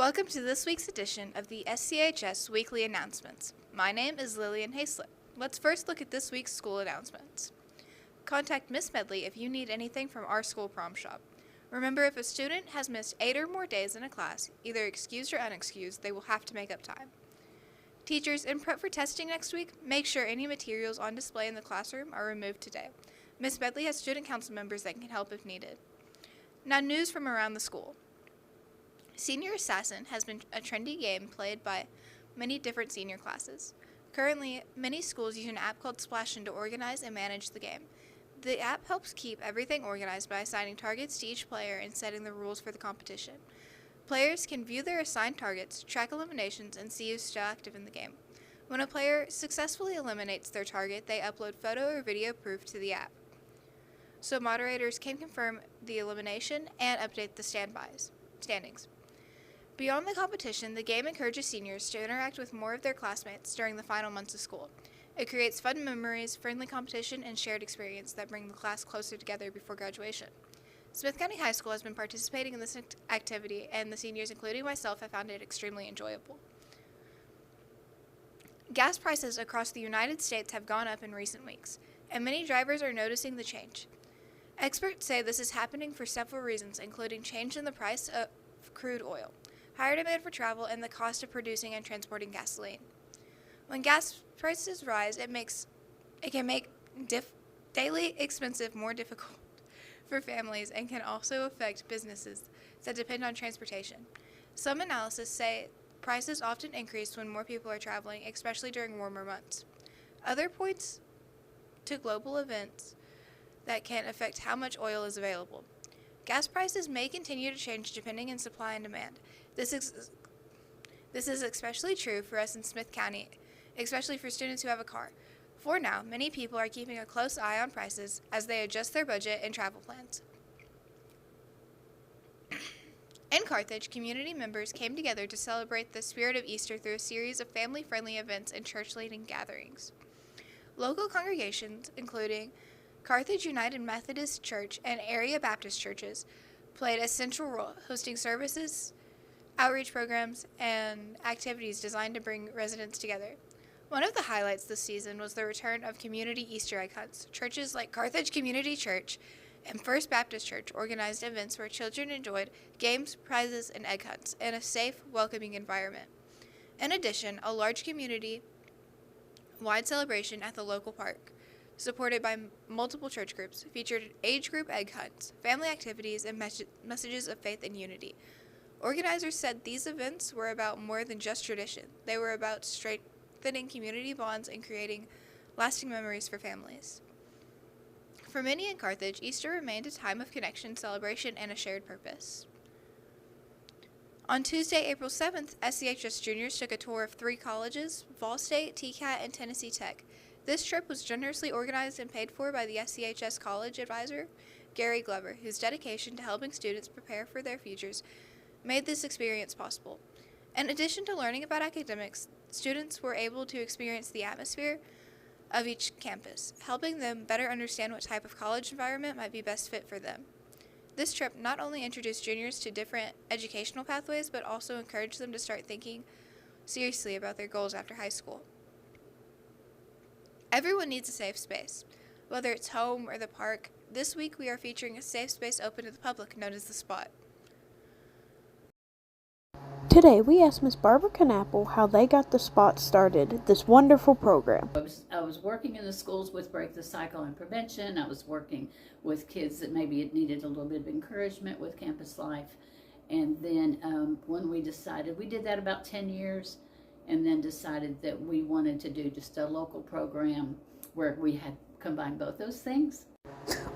Welcome to this week's edition of the SCHS Weekly Announcements. My name is Lillian Haslett. Let's first look at this week's school announcements. Contact Miss Medley if you need anything from our school prom shop. Remember, if a student has missed 8 or more days in a class, either excused or unexcused, they will have to make up time. Teachers, in prep for testing next week, make sure any materials on display in the classroom are removed today. Miss Medley has student council members that can help if needed. Now, news from around the school. Senior Assassin has been a trendy game played by many different senior classes. Currently, many schools use an app called Splashin to organize and manage the game. The app helps keep everything organized by assigning targets to each player and setting the rules for the competition. Players can view their assigned targets, track eliminations, and see who's still active in the game. When a player successfully eliminates their target, they upload photo or video proof to the app, so moderators can confirm the elimination and update the standings. Beyond the competition, the game encourages seniors to interact with more of their classmates during the final months of school. It creates fun memories, friendly competition, and shared experience that bring the class closer together before graduation. Smith County High School has been participating in this activity, and the seniors, including myself, have found it extremely enjoyable. Gas prices across the United States have gone up in recent weeks, and many drivers are noticing the change. Experts say this is happening for several reasons, including change in the price of crude oil, higher demand for travel, and the cost of producing and transporting gasoline. When gas prices rise, it can make daily expenses more difficult for families and can also affect businesses that depend on transportation. Some analysis say prices often increase when more people are traveling, especially during warmer months. Other points to global events that can affect how much oil is available. Gas prices may continue to change depending on supply and demand. This is especially true for us in Smith County, especially for students who have a car. For now, many people are keeping a close eye on prices as they adjust their budget and travel plans. In Carthage, community members came together to celebrate the spirit of Easter through a series of family-friendly events and church-leading gatherings. Local congregations, including Carthage United Methodist Church and area Baptist churches, played a central role, hosting services, outreach programs, and activities designed to bring residents together. One of the highlights this season was the return of community Easter egg hunts. Churches like Carthage Community Church and First Baptist Church organized events where children enjoyed games, prizes, and egg hunts in a safe, welcoming environment. In addition, a large community-wide celebration at the local park, supported by multiple church groups, featured age group egg hunts, family activities, and messages of faith and unity. Organizers said these events were about more than just tradition. They were about strengthening community bonds and creating lasting memories for families. For many in Carthage, Easter remained a time of connection, celebration, and a shared purpose. On Tuesday, April 7th, SCHS juniors took a tour of 3 colleges, Vol State, TCAT, and Tennessee Tech. This trip was generously organized and paid for by the SCHS College Advisor, Gary Glover, whose dedication to helping students prepare for their futures made this experience possible. In addition to learning about academics, students were able to experience the atmosphere of each campus, helping them better understand what type of college environment might be best fit for them. This trip not only introduced juniors to different educational pathways, but also encouraged them to start thinking seriously about their goals after high school. Everyone needs a safe space, whether it's home or the park. This week we are featuring a safe space open to the public known as The Spot. Today, we asked Miss Barbara Knappel how they got The Spot started, this wonderful program. I was working in the schools with Break the Cycle and Prevention. I was working with kids that maybe needed a little bit of encouragement with campus life. And then when we decided, we did that about 10 years, and then decided that we wanted to do just a local program where we had combined both those things.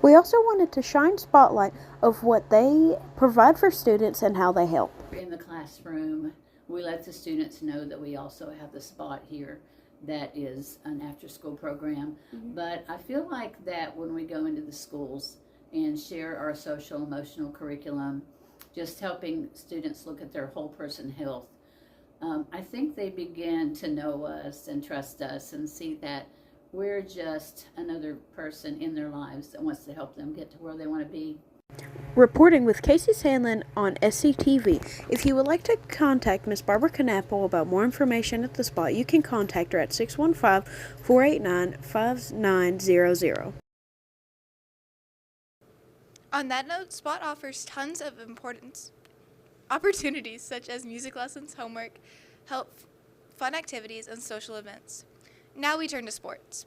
We also wanted to shine spotlight of what they provide for students and how they help. In the classroom, we let the students know that we also have The Spot here that is an after-school program. But I feel like that when we go into the schools and share our social emotional curriculum, just helping students look at their whole person health, I think they begin to know us and trust us and see that we're just another person in their lives that wants to help them get to where they want to be. Reporting with Casey Sandlin on SCTV. If you would like to contact Miss Barbara Knappel about more information at the spot, you can contact her at 615-489-5900. On that note, Spot offers tons of opportunities such as music lessons, homework, help, fun activities, and social events. Now we turn to sports.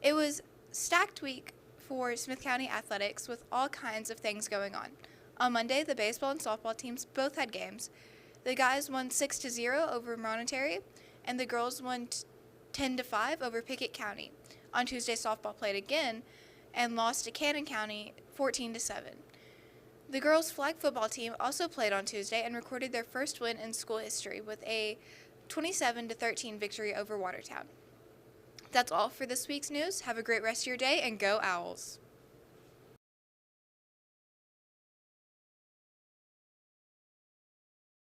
It was stacked week for Smith County athletics with all kinds of things going on. On Monday, the baseball and softball teams both had games. The guys won 6-0 over Monterey, and the girls won 10-5 over Pickett County. On Tuesday, softball played again and lost to Cannon County 14-7. The girls' flag football team also played on Tuesday and recorded their first win in school history with a 27-13 victory over Watertown. That's all for this week's news. Have a great rest of your day and go Owls.